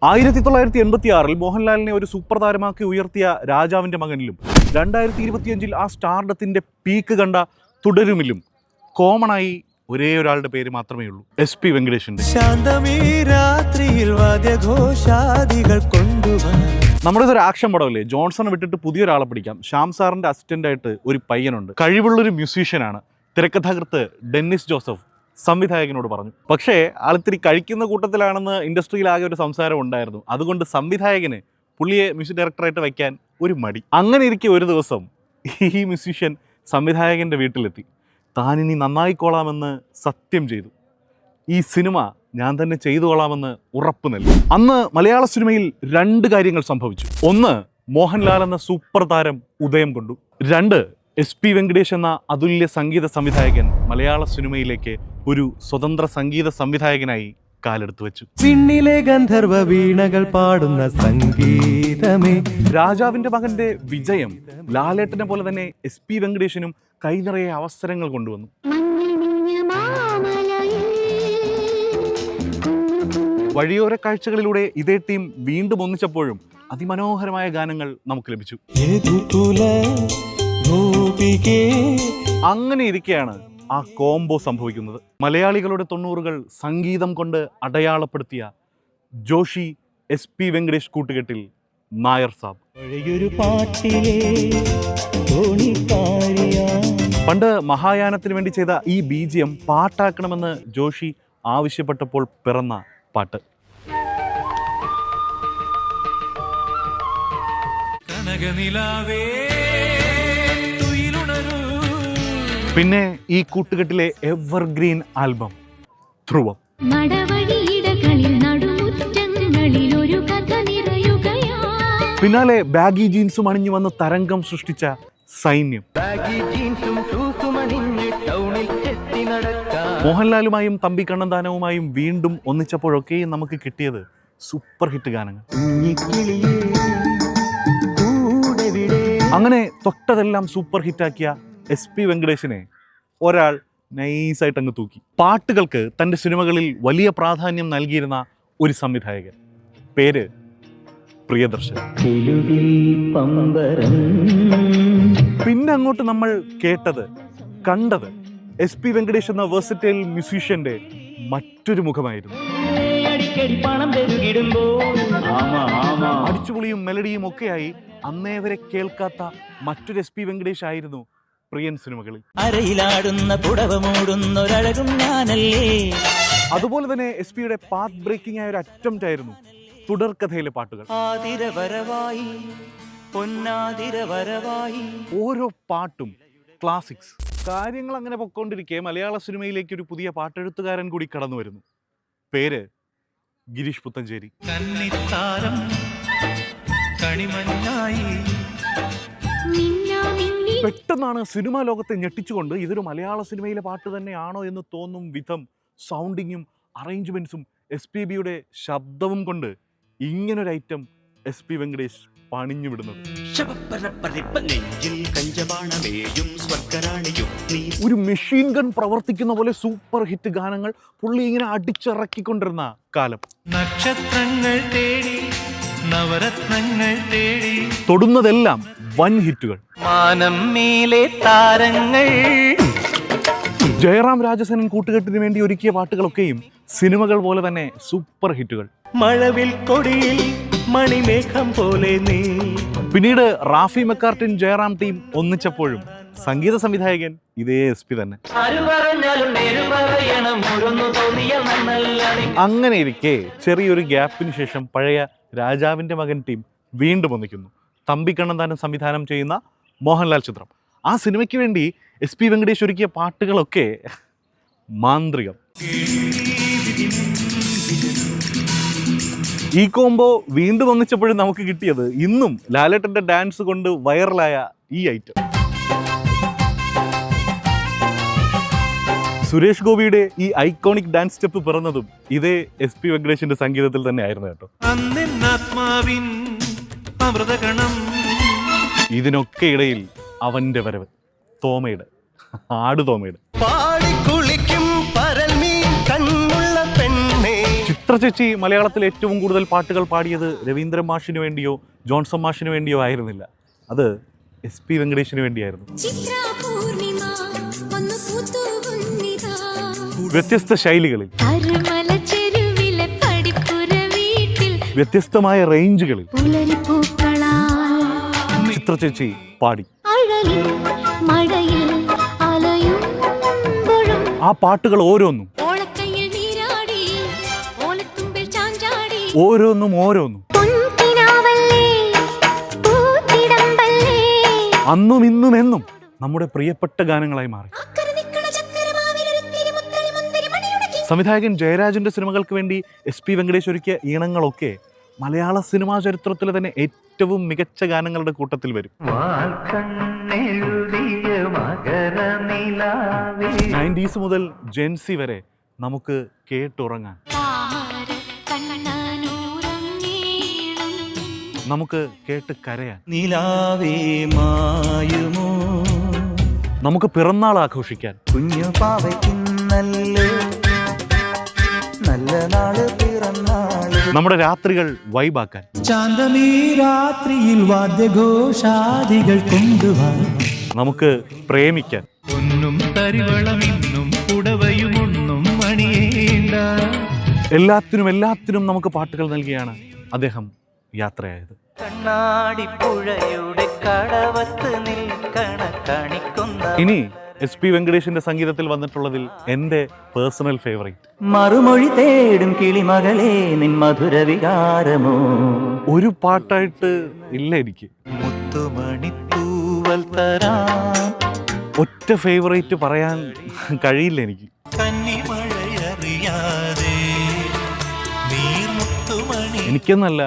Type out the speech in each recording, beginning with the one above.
1986 മോഹൻലാലിനെ ഒരു സൂപ്പർ താരമാക്കി ഉയർത്തിയ രാജാവിൻ്റെ മകനിലും 2025 ആ സ്റ്റാർഡത്തിൻ്റെ പീക്ക് കണ്ട തുടരുമിലും കോമണായി ഒരേ ഒരാളുടെ പേര് മാത്രമേ ഉള്ളൂ, SP വെങ്കടേഷിൻ്റെ. നമ്മുടെ ഇതൊരു ആക്ഷൻ പടമല്ലേ, ജോൺസണെ വിട്ടിട്ട് പുതിയൊരാളെ പിടിക്കാം. ശ്യാം സാറിൻ്റെ അസിസ്റ്റൻ്റായിട്ട് ഒരു പയ്യനുണ്ട്, കഴിവുള്ളൊരു മ്യൂസീഷ്യനാണ്. തിരക്കഥാകൃത്ത് ഡെന്നിസ് ജോസഫ് സംവിധായകനോട് പറഞ്ഞു. പക്ഷേ ആളിത്തിരി കഴിക്കുന്ന കൂട്ടത്തിലാണെന്ന് ഇൻഡസ്ട്രിയിലാകെ ഒരു സംസാരം ഉണ്ടായിരുന്നു. അതുകൊണ്ട് സംവിധായകന് പുള്ളിയെ മ്യൂസിക് ഡയറക്ടറായിട്ട് വയ്ക്കാൻ ഒരു മടി. അങ്ങനെ ഇരിക്കെ ഒരു ദിവസം ഈ മ്യൂസീഷ്യൻ സംവിധായകൻ്റെ വീട്ടിലെത്തി. താനിനി നന്നായിക്കോളാമെന്ന് സത്യം ചെയ്തു. ഈ സിനിമ ഞാൻ തന്നെ ചെയ്തു കൊള്ളാമെന്ന് ഉറപ്പ് നൽകി. അന്ന് മലയാള സിനിമയിൽ 2 കാര്യങ്ങൾ സംഭവിച്ചു. 1, മോഹൻലാൽ എന്ന സൂപ്പർ താരം ഉദയം കൊണ്ടു. 2, SP വെങ്കടേഷ് എന്ന അതുല്യ സംഗീത സംവിധായകൻ മലയാള സിനിമയിലേക്ക് ഒരു സ്വതന്ത്ര സംഗീത സംവിധായകനായി കാലെടുത്തു വെച്ചു. പിന്നിലെ ഗന്ധർവ വീണകൾ പാടുന്ന സംഗീതമേ. രാജാവിൻ്റെ മകന്റെ വിജയം ലാലേട്ടനെ പോലെ തന്നെ SP വെങ്കടേഷിനും കൈനിറയെ അവസരങ്ങൾ കൊണ്ടുവന്നു. വഴിയോര കാഴ്ചകളിലൂടെ ഇതേ ടീം വീണ്ടും ഒന്നിച്ചപ്പോഴും അതിമനോഹരമായ ഗാനങ്ങൾ നമുക്ക് ലഭിച്ചു. അങ്ങനെ ഇരിക്കെയാണ് ആ കോംബോ സംഭവിക്കുന്നത്. മലയാളികളുടെ 90കൾ സംഗീതം കൊണ്ട് അടയാളപ്പെടുത്തിയ ജോഷി SP വെങ്കടേഷ് കൂട്ടുകെട്ടിൽ നായർ സാബ്. പണ്ട് മഹായാനത്തിന് വേണ്ടി ചെയ്ത ഈ BGM പാട്ടാക്കണമെന്ന് ജോഷി ആവശ്യപ്പെട്ടപ്പോൾ പിറന്ന പാട്ട്. പിന്നെ ഈ കൂട്ടുകെട്ടിലെ എവർഗ്രീൻ ആൽബം ധ്രുവം. പിന്നാലെ ബാഗി ജീൻസും അണിഞ്ഞു വന്ന് തരംഗം സൃഷ്ടിച്ച സൈന്യം. മോഹൻലാലുമായും തമ്പി കണ്ണന്താനവുമായും വീണ്ടും ഒന്നിച്ചപ്പോഴൊക്കെയും നമുക്ക് കിട്ടിയത് സൂപ്പർ ഹിറ്റ് ഗാനങ്ങൾ. അങ്ങനെ തൊട്ടതെല്ലാം സൂപ്പർ ഹിറ്റാക്കിയ SP വെങ്കടേഷിനെ ഒരാൾ നൈസായിട്ട് അങ്ങ് തൂക്കി. പാട്ടുകൾക്ക് തൻ്റെ സിനിമകളിൽ വലിയ പ്രാധാന്യം നൽകിയിരുന്ന ഒരു സംവിധായകൻ, പേര് പ്രിയദർശൻ. പിന്നെ അങ്ങോട്ട് നമ്മൾ കേട്ടത് കണ്ടത് SP വെങ്കടേഷ് എന്ന വേഴ്സറ്റൈൽ മ്യൂസീഷ്യന്റെ മറ്റൊരു മുഖമായിരുന്നു. അടിച്ചുപൊളിയും മെലഡിയും ഒക്കെയായി അന്നേ വരെ കേൾക്കാത്ത മറ്റൊരു SP വെങ്കടേഷ് ആയിരുന്നു പ്രിയൻ സിനിമകളിൽ. അതുപോലെ തന്നെ SP-യുടെ പാത്ത് ബ്രേക്കിംഗ് ആയ ഒരു അറ്റംപ്റ്റ് ആയിരുന്നു തുടർക്കഥയിലെ പാട്ടുകൾ. ഓരോ പാട്ടും ക്ലാസിക്സ്. കാര്യങ്ങൾ അങ്ങനെ പൊക്കോണ്ടിരിക്കെ മലയാള സിനിമയിലേക്ക് ഒരു പുതിയ പാട്ടെഴുത്തുകാരൻ കൂടി കടന്നു വരുന്നു. പേര് ഗിരീഷ് പുത്തഞ്ചേരി. പെട്ടെന്നാണ് സിനിമാ ലോകത്തെ ഞെട്ടിച്ചുകൊണ്ട് ഇതൊരു മലയാള സിനിമയിലെ പാട്ട് തന്നെയാണോ എന്ന് തോന്നും വിധം സൗണ്ടിങ്ങും അറേഞ്ച്മെന്റ്സും SPB-യുടെ ശബ്ദവും കൊണ്ട് ഇങ്ങനൊരു ഐറ്റം SP വെങ്കടേഷ് പണിഞ്ഞു വിടുന്നത്. ഒരു മെഷീൻ ഗൺ പ്രവർത്തിക്കുന്ന പോലെ സൂപ്പർ ഹിറ്റ് ഗാനങ്ങൾ പുള്ളി ഇങ്ങനെ അടിച്ചിറക്കിക്കൊണ്ടിരുന്ന കാലം. നക്ഷത്രങ്ങൾ തേടി നവരത്നങ്ങൾ തേടി തൊടുന്നതെല്ലാം വൻ ഹിറ്റുകൾ. താരങ്ങൾ. ജയറാം രാജസേനൻ കൂട്ടുകെട്ടിന് വേണ്ടി ഒരുക്കിയ പാട്ടുകളൊക്കെയും സിനിമകൾ പോലെ തന്നെ സൂപ്പർ ഹിറ്റുകൾ. മഴവിൽ കൊടിയിൽ മണിമേഘം പോലെ നീ. പിന്നീട് റാഫി മെക്കാർട്ടിൻ ജയറാം ടീം ഒന്നിച്ചപ്പോഴും സംഗീത സംവിധായകൻ ഇതേ SP തന്നെ. അങ്ങനെ ഇരിക്കെ ചെറിയൊരു ഗ്യാപ്പിന് ശേഷം പഴയ രാജാവിൻ്റെ മകൻ ടീം വീണ്ടും ഒന്നിക്കുന്നു. തമ്പി കണ്ണന്താനം സംവിധാനം ചെയ്യുന്ന മോഹൻലാൽ ചിത്രം. ആ സിനിമയ്ക്ക് വേണ്ടി SP വെങ്കടേഷ് ഒരുക്കിയ പാട്ടുകളൊക്കെ മാന്ത്രികം. ഈ കോംബോ വീണ്ടും ഒന്നിച്ചപ്പോഴും നമുക്ക് കിട്ടിയത് ഇന്നും ലാലേട്ടൻ്റെ ഡാൻസ് കൊണ്ട് വൈറലായ ഈ ഐറ്റം. സുരേഷ് ഗോപിയുടെ ഈ ഐക്കോണിക് ഡാൻസ് സ്റ്റെപ്പ് പിറന്നതും ഇതേ SP വെങ്കടേഷിന്റെ സംഗീതത്തിൽ തന്നെ ആയിരുന്നു കേട്ടോ. ഇതിനൊക്കെ ഇടയിൽ അവന്റെ വരവ്, തോമയുടെ ആട് തോമയുടെ ചിത്ര ചേച്ചി മലയാളത്തിൽ ഏറ്റവും കൂടുതൽ പാട്ടുകൾ പാടിയത് രവീന്ദ്രൻ മാഷിന് വേണ്ടിയോ ജോൺസൺ മാഷിന് വേണ്ടിയോ ആയിരുന്നില്ല, അത് SP വെങ്കടേഷിന് വേണ്ടിയായിരുന്നു. വ്യത്യസ്ത ശൈലികളിൽ, വ്യത്യസ്തമായ റേഞ്ചുകളിൽ ചിത്ര ചേച്ചി പാടി. ആ പാട്ടുകൾ ഓരോന്നും അന്നും ഇന്നും എന്നും നമ്മുടെ പ്രിയപ്പെട്ട ഗാനങ്ങളായി മാറി. സംവിധായകൻ ജയരാജന്റെ സിനിമകൾക്ക് വേണ്ടി SP വെങ്കടേഷ് ഒരുക്കിയ ഈണങ്ങളൊക്കെ മലയാള സിനിമാ ചരിത്രത്തിലെ തന്നെ ഏറ്റവും മികച്ച ഗാനങ്ങളുടെ കൂട്ടത്തിൽ വരും. 90s മുതൽ ജെൻസി വരെ നമുക്ക് കേട്ടുറങ്ങാൻ, നമുക്ക് കേട്ട് കരയാൻ, നമുക്ക് പിറന്നാൾ ആഘോഷിക്കാൻ, കുഞ്ഞു പാവയ്ക്കുന്നല്ലേ നല്ല നാള് പിറന്നാള്, നമ്മുടെ രാത്രികൾ വൈബാക്കാൻ, ചാന്തമീ രാത്രിയിൽ വാദ്യഘോഷാദികൾ കൊണ്ടുവാ, നമുക്ക് പ്രേമിക്കാൻ, ഒന്നും തരിവളമിന്നും പുടവയുമൊന്നും മണിയേണ്ട, എല്ലാത്തിനും നമുക്ക് പാട്ടുകൾ നൽകിയാണ് അദ്ദേഹം യാത്രയായത്. കണ്ണാടിപ്പുഴയുടെ കടവത്ത് നിൽക്കണ കണിക്കുന്ന ഇനി SP വെങ്കടേഷിന്റെ സംഗീതത്തിൽ വന്നിട്ടുള്ളതിൽ എൻ്റെ പേഴ്സണൽ ഫേവറേറ്റ്, മറുമൊഴി തേടും കിളിമകളെ നിൻ മധുര വികാരമോ, ഒരു പാട്ടായിട്ട് ഇല്ല എനിക്ക്, മുത്തുമണിത്തൂവൽ തരാം, ഒറ്റ ഫേവറേറ്റ് പറയാൻ കഴിയില്ല എനിക്ക്. കന്നിമഴയറിയാതെ നീർമുത്തുമണി എനിക്കെന്നല്ല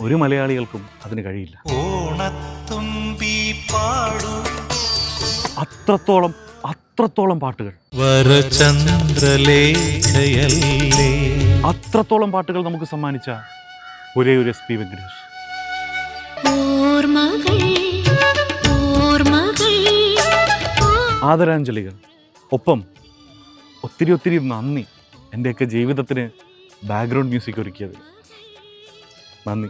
ഒരു മലയാളികൾക്കും അതിന് കഴിയില്ല. ഓണത്തുമ്പി പാടൂ, അത്രത്തോളം പാട്ടുകൾ, വരചന്ദ്രലേഖയല്ലേ, അത്രത്തോളം പാട്ടുകൾ നമുക്ക് സമ്മാനിച്ച ഒരേ ഒരു SP വെങ്കടേഷ്. ആദരാഞ്ജലികൾ, ഒപ്പം ഒത്തിരി നന്ദി എൻ്റെയൊക്കെ ജീവിതത്തിന് ബാക്ക്ഗ്രൗണ്ട് മ്യൂസിക് ഒരുക്കിയത്. നന്ദി.